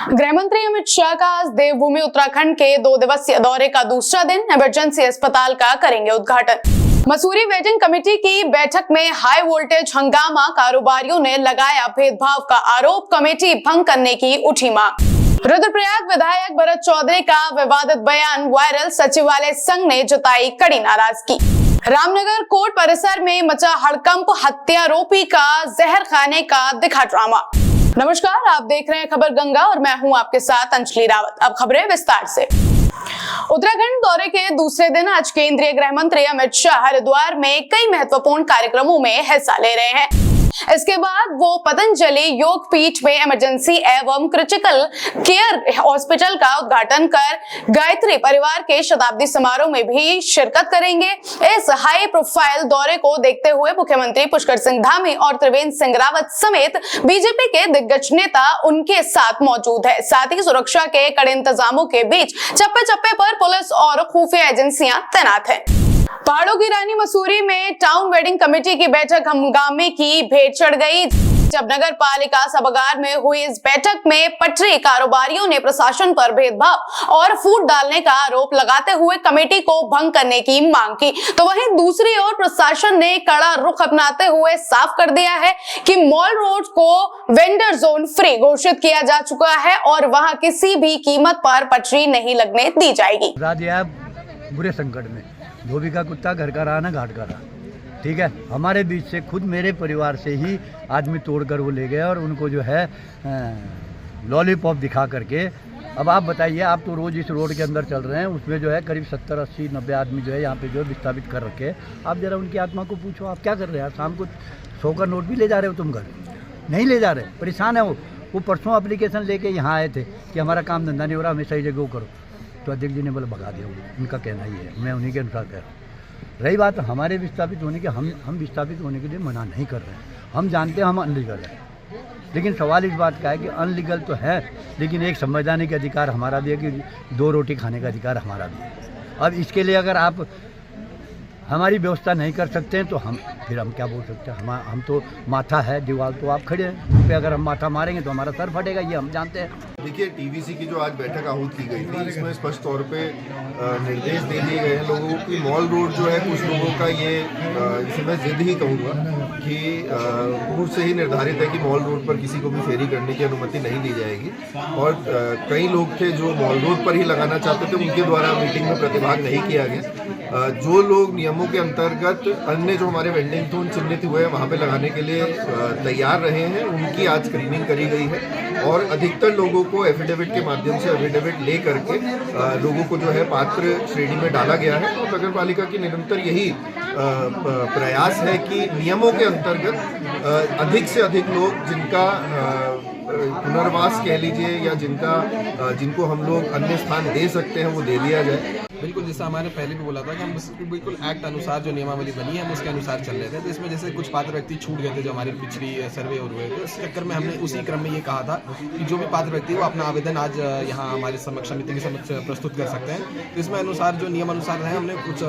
गृहमंत्री अमित शाह का आज देवभूमि उत्तराखंड के 2 दिवसीय दौरे का दूसरा दिन इमरजेंसी अस्पताल का करेंगे उद्घाटन। मसूरी वेजिंग कमेटी की बैठक में हाई वोल्टेज हंगामा, कारोबारियों ने लगाया भेदभाव का आरोप, कमेटी भंग करने की उठी मांग। रुद्रप्रयाग विधायक भरत चौधरी का विवादित बयान वायरल, सचिवालय संघ ने जताई कड़ी नाराजगी। रामनगर कोर्ट परिसर में मचा हड़कंप, हत्यारोपी का जहर खाने का दिखा ड्रामा। नमस्कार, आप देख रहे हैं खबर गंगा और मैं हूं आपके साथ अंजलि रावत। अब खबरें विस्तार से। उत्तराखंड दौरे के दूसरे दिन आज केंद्रीय गृह मंत्री अमित शाह हरिद्वार में कई महत्वपूर्ण कार्यक्रमों में हिस्सा ले रहे हैं। इसके बाद वो पतंजलि योग पीठ में इमरजेंसी एवं क्रिटिकल केयर हॉस्पिटल का उद्घाटन कर गायत्री परिवार के शताब्दी समारोह में भी शिरकत करेंगे। इस हाई प्रोफाइल दौरे को देखते हुए मुख्यमंत्री पुष्कर सिंह धामी और त्रिवेंद्र सिंह रावत समेत बीजेपी के दिग्गज नेता उनके साथ मौजूद है। साथ ही सुरक्षा के कड़े इंतजामों के बीच चप्पे चप्पे पर पुलिस और खुफिया एजेंसियां तैनात हैं। पहाड़ों की रानी मसूरी में टाउन वेडिंग कमेटी की बैठक हंगामे की भेंट चढ़ गई। जब नगर पालिका सभागार में हुई इस बैठक में पटरी कारोबारियों ने प्रशासन पर भेदभाव और फूट डालने का आरोप लगाते हुए कमेटी को भंग करने की मांग की, तो वहीं दूसरी ओर प्रशासन ने कड़ा रुख अपनाते हुए साफ कर दिया है कि मॉल रोड को वेंडर जोन फ्री घोषित किया जा चुका है और वहां किसी भी कीमत पर पटरी नहीं लगने दी जाएगी। बुरे संकट में धोबी का कुत्ता घर का रहा ना घाट का रहा। ठीक है, हमारे बीच से खुद मेरे परिवार से ही आदमी तोड़कर वो ले गए और उनको जो है लॉलीपॉप दिखा करके। अब आप बताइए, आप तो रोज़ इस रोड के अंदर चल रहे हैं, उसमें जो है करीब 70, 80, 90 आदमी जो है यहाँ पे जो है विस्थापित कर रखे। आप जरा उनकी आत्मा को पूछो, आप क्या कर रहे हैं? शाम को 100 का नोट भी ले जा रहे हो तुम घर? नहीं ले जा रहे, परेशान है वो परसों एप्लीकेशन लेके यहाँ आए थे कि हमारा काम धंधा नहीं हो रहा, हमें सही जगह करो, तो अध्यक्ष जी ने बोले भगा दिया। उनका कहना ही है, मैं उन्हीं के अनुसार कह रहा हूँ। रही बात हमारे विस्थापित होने की, हम विस्थापित होने के लिए मना नहीं कर रहे हैं। हम जानते हैं हम अनलीगल है, लेकिन सवाल इस बात का है कि अनलीगल तो है, लेकिन एक संवैधानिक अधिकार हमारा भी है कि 2 रोटी खाने का अधिकार हमारा भी है। अब इसके लिए अगर आप हमारी व्यवस्था नहीं कर सकते हैं तो हम क्या बोल सकते हैं? हम तो माथा है, दीवार तो आप खड़े हैं, उस पर अगर हम माथा मारेंगे तो हमारा सर फटेगा, ये हम जानते हैं। देखिए, टीवीसी की जो आज बैठक आहूत की गई थी, इसमें स्पष्ट तौर पे निर्देश दे दिए गए हैं लोगों की। मॉल रोड जो है, कुछ लोगों का ये इसे मैं जिद ही कहूँगा कि पूर्व से ही निर्धारित है कि मॉल रोड पर किसी को भी फेरी करने की अनुमति नहीं दी जाएगी। और कई लोग थे जो मॉल रोड पर ही लगाना चाहते थे, उनके द्वारा मीटिंग में प्रतिभाग नहीं किया गया। जो लोग नियमों के अंतर्गत अन्य जो हमारे वेंडिंग जोन चिन्हित हुए हैं वहाँ पे लगाने के लिए तैयार रहे हैं, उनकी आज स्क्रीनिंग करी गई है और अधिकतर लोगों को एफिडेविट के माध्यम से एफिडेविट ले करके लोगों को जो है पात्र श्रेणी में डाला गया है। और नगर पालिका की निरंतर यही प्रयास है कि नियमों के अंतर्गत अधिक से अधिक लोग जिनका पुनर्वास कह लीजिए या जिनको हम लोग अन्य स्थान दे सकते हैं वो दे दिया जाए। बिल्कुल, जैसा हमारे पहले भी बोला था कि हम बिल्कुल एक्ट अनुसार जो नियमावली बनी है हम उसके अनुसार चल रहे थे। तो इसमें जैसे कुछ पात्र व्यक्ति छूट गए थे जो हमारी पिछली सर्वे और हुए थे, इस चक्कर में हमने उसी क्रम में ये कहा था कि जो भी पात्र व्यक्ति वो अपना आवेदन आज यहाँ हमारे समक्ष समिति के समक्ष प्रस्तुत कर सकते हैं। तो इसमें अनुसार जो नियम अनुसार है, हमने कुछ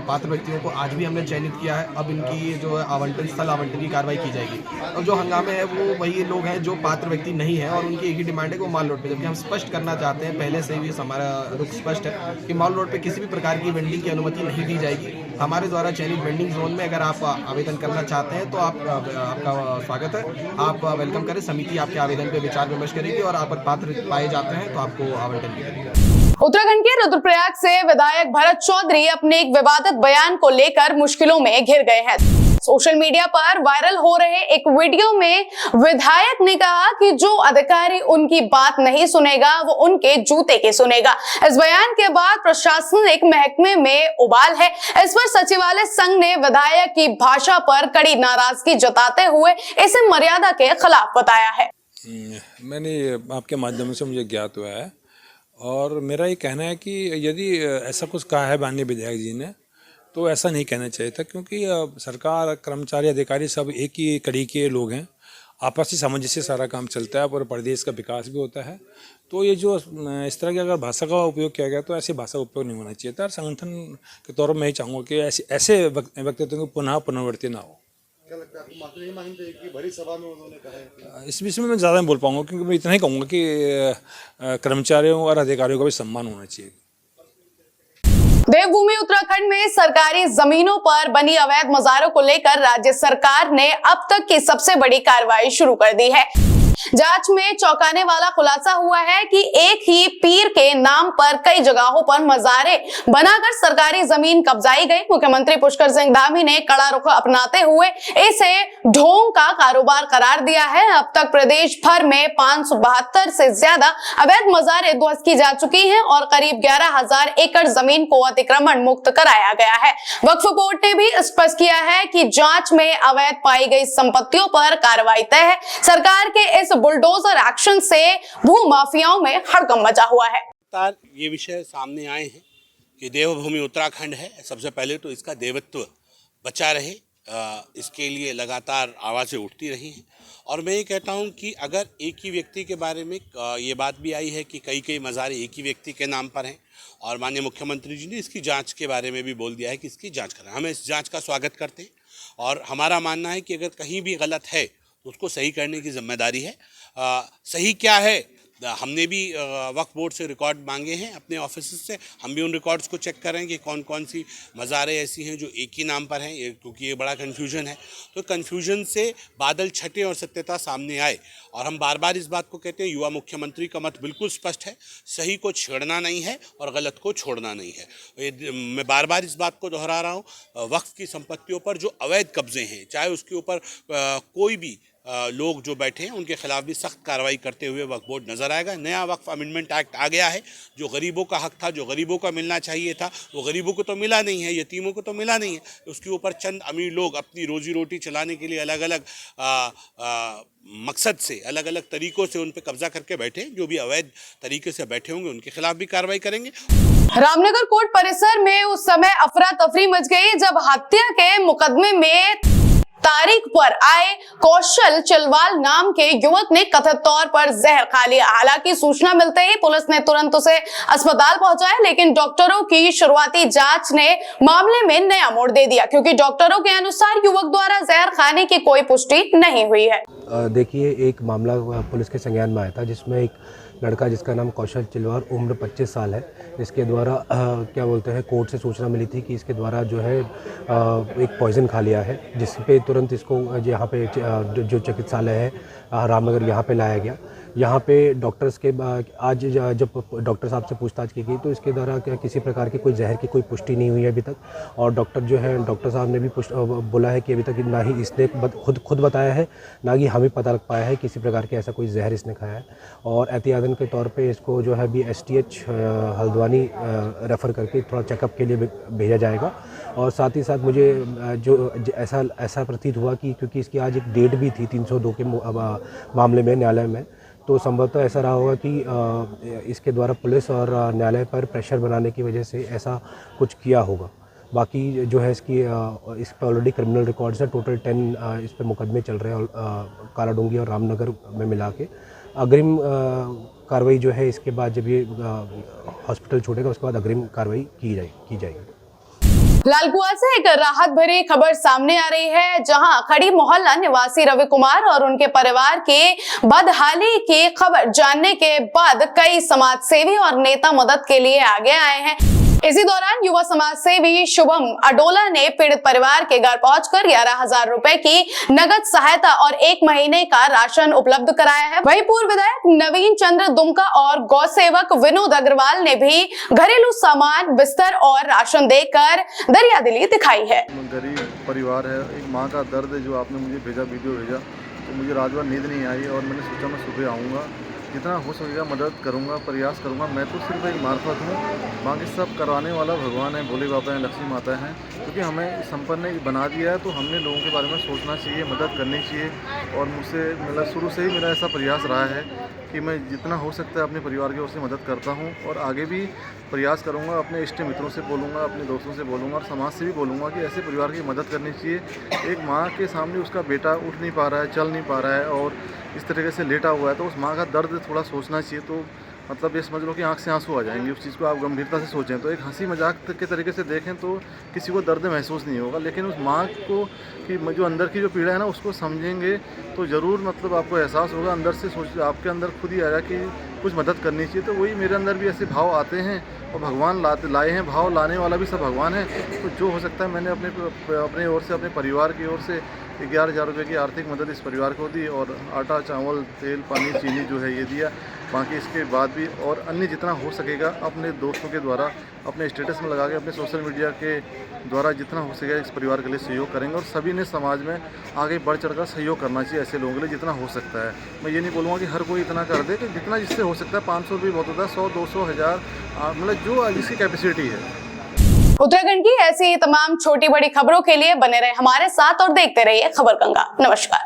पात्र व्यक्तियों को आज भी हमने चयनित किया है। अब इनकी जो आवंटन स्थल आवंटन की कार्रवाई की जाएगी। और जो हंगामे है वो वही लोग हैं जो पात्र व्यक्ति नहीं है और उनकी एक ही डिमांड है कि वो मॉल रोड पर, जबकि हम स्पष्ट करना चाहते हैं, पहले से भी हमारा रुख स्पष्ट है कि मॉल रोड पे किसी भी प्रकार की वेंडिंग की अनुमति नहीं दी जाएगी। हमारे द्वारा चयनित वेंडिंग जोन में अगर आप आवेदन करना चाहते हैं तो आपका स्वागत है, आप वेलकम करें। समिति आपके आवेदन पे विचार विमर्श करेगी और आप पात्र पाए जाते हैं तो आपको आवंटन भी करेगी। उत्तराखंड के रुद्रप्रयाग से विधायक भरत चौधरी अपने एक विवादित बयान को लेकर मुश्किलों में घिर गए हैं। सोशल मीडिया पर वायरल हो रहे एक वीडियो में विधायक ने कहा कि जो अधिकारी उनकी बात नहीं सुनेगा वो उनके जूते के सुनेगा। इस बयान के बाद प्रशासनिक महकमे में उबाल है। इस पर सचिवालय संघ ने विधायक की भाषा पर कड़ी नाराजगी जताते हुए इसे मर्यादा के खिलाफ बताया है। मैंने आपके माध्यम से मुझे ज्ञात हुआ है और मेरा ये कहना है कि यदि ऐसा कुछ कहा है माननीय विधायक जी ने तो ऐसा नहीं कहना चाहिए था, क्योंकि सरकार, कर्मचारी, अधिकारी सब एक ही कड़ी के लोग हैं। आपसी सामंजस्य से सारा काम चलता है और प्रदेश का विकास भी होता है। तो ये जो इस तरह की अगर भाषा का उपयोग किया गया तो ऐसी भाषा का उपयोग नहीं होना चाहिए था। संगठन के तौर पर मैं ही चाहूँगा कि ऐसे व्यक्तित्व की पुनरावृत्ति ना हो। क्या लगता है आपको माफी नहीं मांगनी चाहिए कि बड़ी सभा में उन्होंने कहा है? इस विषय में मैं ज़्यादा नहीं बोल पाऊंगा, क्योंकि मैं इतना ही कहूँगा कि कर्मचारियों और अधिकारियों का भी सम्मान होना चाहिए। देवभूमि उत्तराखंड में सरकारी जमीनों पर बनी अवैध मज़ारों को लेकर राज्य सरकार ने अब तक की सबसे बड़ी कार्रवाई शुरू कर दी है। जांच में चौंकाने वाला खुलासा हुआ है कि एक ही पीर के नाम पर कई जगहों पर मज़ारें बनाकर सरकारी जमीन कब्जाई गई। मुख्यमंत्री पुष्कर सिंह धामी ने कड़ा रुख अपनाते हुए इसे ढोंग का कारोबार करार दिया है। अब तक प्रदेश भर में 572 से ज्यादा अवैध मज़ारें ध्वस्त की जा चुकी हैं और करीब 11,000 एकड़ जमीन को अतिक्रमण मुक्त कराया गया है। वक्फ बोर्ड ने भी स्पष्ट किया है कि जांच में अवैध पाई गई संपत्तियों पर कार्रवाई तय है। सरकार के इस बुलडोजर एक्शन से भू माफियाओं में हड़कंप मचा हुआ है। ये विषय सामने आए हैं कि देवभूमि उत्तराखंड है, सबसे पहले तो इसका देवत्व बचा रहे, इसके लिए लगातार आवाज़ें उठती रही हैं। और मैं ये कहता हूँ कि अगर एक ही व्यक्ति के बारे में ये बात भी आई है कि कई मज़ारें एक ही व्यक्ति के नाम पर हैं, और माननीय मुख्यमंत्री जी ने इसकी जांच के बारे में भी बोल दिया है कि इसकी जांच करें। हम इस जांच का स्वागत करते हैं और हमारा मानना है कि अगर कहीं भी गलत है तो उसको सही करने की जिम्मेदारी है। सही क्या है, हमने भी वक्फ बोर्ड से रिकॉर्ड मांगे हैं अपने ऑफिस से, हम भी उन रिकॉर्ड्स को चेक करें कि कौन कौन सी मज़ारें ऐसी हैं जो एक ही नाम पर हैं, क्योंकि ये बड़ा कन्फ्यूजन है। तो कन्फ्यूजन से बादल छटे और सत्यता सामने आए। और हम बार बार इस बात को कहते हैं, युवा मुख्यमंत्री का मत बिल्कुल स्पष्ट है, सही को छेड़ना नहीं है और गलत को छोड़ना नहीं है। मैं बार बार इस बात को दोहरा रहा हूँ, वक्फ की संपत्तियों पर जो अवैध कब्जे हैं, चाहे उसके ऊपर कोई भी लोग जो बैठे हैं उनके खिलाफ भी सख्त कार्रवाई करते हुए वक्फ बोर्ड नज़र आएगा। नया वक्फ अमेंडमेंट एक्ट आ गया है, जो गरीबों का हक था, जो गरीबों का मिलना चाहिए था, वो गरीबों को तो मिला नहीं है, यतीमों को तो मिला नहीं है। उसके ऊपर चंद अमीर लोग अपनी रोजी रोटी चलाने के लिए अलग अलग मकसद से, अलग अलग तरीक़ों से उन पर कब्जा करके बैठे। जो भी अवैध तरीके से बैठे होंगे उनके खिलाफ भी कार्रवाई करेंगे। रामनगर कोर्ट परिसर में उस समय अफरा तफरी मच गई जब हत्या के मुकदमे में तारीख पर आए कौशल चिलवाल नाम के युवक ने कथित तौर पर जहर खा लिया। हालांकि सूचना मिलते ही पुलिस ने तुरंत उसे अस्पताल पहुंचाया, लेकिन डॉक्टरों की शुरुआती जांच ने मामले में नया मोड़ दे दिया, क्योंकि डॉक्टरों के अनुसार युवक द्वारा जहर खाने की कोई पुष्टि नहीं हुई है। देखिए, एक मामला पुलिस के संज्ञान में आया था जिसमें एक लड़का जिसका नाम कौशल चिलवाल, उम्र 25 साल है, इसके द्वारा क्या बोलते हैं, कोर्ट से सूचना मिली थी कि इसके द्वारा जो है एक पॉइज़न खा लिया है, जिस पे तुरंत इसको यहाँ पे जो चिकित्सालय है रामनगर, यहाँ पे लाया गया। यहाँ पे डॉक्टर्स के आज जब डॉक्टर साहब से पूछताछ की गई तो इसके द्वारा क्या किसी प्रकार की कोई जहर की कोई पुष्टि नहीं हुई है अभी तक। और डॉक्टर साहब ने भी बोला है कि अभी तक ना ही इसने खुद बताया है, ना ही हमें पता लग पाया है किसी प्रकार के ऐसा कोई जहर इसने खाया है। और एहतियातन के तौर पे इसको जो है अभी STH हल्द्वानी रेफ़र करके थोड़ा चेकअप के लिए भेजा जाएगा। और साथ ही साथ मुझे जो ऐसा प्रतीत हुआ कि क्योंकि इसकी आज एक डेट भी थी 302 के मामले में न्यायालय में, तो संभवतः ऐसा रहा होगा कि इसके द्वारा पुलिस और न्यायालय पर प्रेशर बनाने की वजह से ऐसा कुछ किया होगा। बाकी जो है इस पर ऑलरेडी क्रिमिनल रिकॉर्ड्स है, टोटल 10 इस पर मुकदमे चल रहे हैं कालाडूंगी और रामनगर में मिला के। अग्रिम कार्रवाई जो है इसके बाद जब ये हॉस्पिटल छोड़ेगा उसके बाद अग्रिम कार्रवाई की जाएगी। लालकुआ से एक राहत भरी खबर सामने आ रही है, जहां खड़ी मोहल्ला निवासी रवि कुमार और उनके परिवार के बदहाली की खबर जानने के बाद कई समाज सेवी और नेता मदद के लिए आगे आए हैं। इसी दौरान युवा समाज सेवी शुभम अडोला ने पीड़ित परिवार के घर पहुंचकर 11,000 रुपए की नगद सहायता और 1 महीने का राशन उपलब्ध कराया है। वहीं पूर्व विधायक नवीन चंद्र दुमका और गौ सेवक विनोद अग्रवाल ने भी घरेलू सामान, बिस्तर और राशन देकर दरियादिली दिखाई है। गरीब परिवार है, एक माँ का दर्द है जो आपने मुझे वीडियो भेजा, तो मुझे रात भर नींद नहीं आई और मैंने सोचा मैं सुबह आऊँगा, जितना हो सकेगा मदद करूंगा, प्रयास करूंगा। मैं तो सिर्फ एक मार्फत हूँ, बाकी सब करवाने वाला भगवान है, भोले बाबा हैं, लक्ष्मी माता हैं। क्योंकि हमें संपन्न बना दिया है तो हमने लोगों के बारे में सोचना चाहिए, मदद करनी चाहिए। और मुझसे मतलब शुरू से ही मेरा ऐसा प्रयास रहा है कि मैं जितना हो सकता है अपने परिवार की ओर से मदद करता हूँ और आगे भी प्रयास करूँगा। अपने इष्ट मित्रों से बोलूँगा, अपने दोस्तों से बोलूँगा और समाज से भी बोलूँगा कि ऐसे परिवार की मदद करनी चाहिए। एक माँ के सामने उसका बेटा उठ नहीं पा रहा है, चल नहीं पा रहा है और इस तरीके से लेटा हुआ है, तो उस माँ का दर्द थोड़ा सोचना चाहिए। तो मतलब ये समझ लो कि आंख से आंसू आ जाएंगे। उस चीज़ को आप गंभीरता से सोचें तो एक हंसी मजाक के तरीके से देखें तो किसी को दर्द महसूस नहीं होगा, लेकिन उस माँ को कि जो अंदर की जो पीड़ा है ना उसको समझेंगे तो ज़रूर मतलब आपको एहसास होगा, अंदर से सोच आपके अंदर खुद ही आएगा कि कुछ मदद करनी चाहिए। तो वही मेरे अंदर भी ऐसे भाव आते हैं और भगवान लाए हैं, भाव लाने वाला भी सब भगवान है। तो जो हो सकता है मैंने अपने ओर से, अपने परिवार की ओर से 11,000 रुपये की आर्थिक मदद इस परिवार को दी और आटा, चावल, तेल, पानी, चीनी जो है ये दिया। बाकी इसके बाद भी और अन्य जितना हो सकेगा अपने दोस्तों के द्वारा, अपने स्टेटस में लगा के, अपने सोशल मीडिया के द्वारा जितना हो सकेगा इस परिवार के लिए सहयोग करेंगे। और सभी ने समाज में आगे बढ़ चढ़ कर सहयोग करना चाहिए ऐसे लोगों के लिए जितना हो सकता है। मैं ये नहीं बोलूँगा कि हर कोई इतना कर दे, कि जितना जिससे हो सकता है। 500 भी बहुत होता है, 100, 200, 1000, मतलब जो जिसकी कैपेसिटी है। उत्तराखंड की ऐसी तमाम छोटी बड़ी खबरों के लिए बने रहे हमारे साथ और देखते रहिए खबर गंगा। नमस्कार।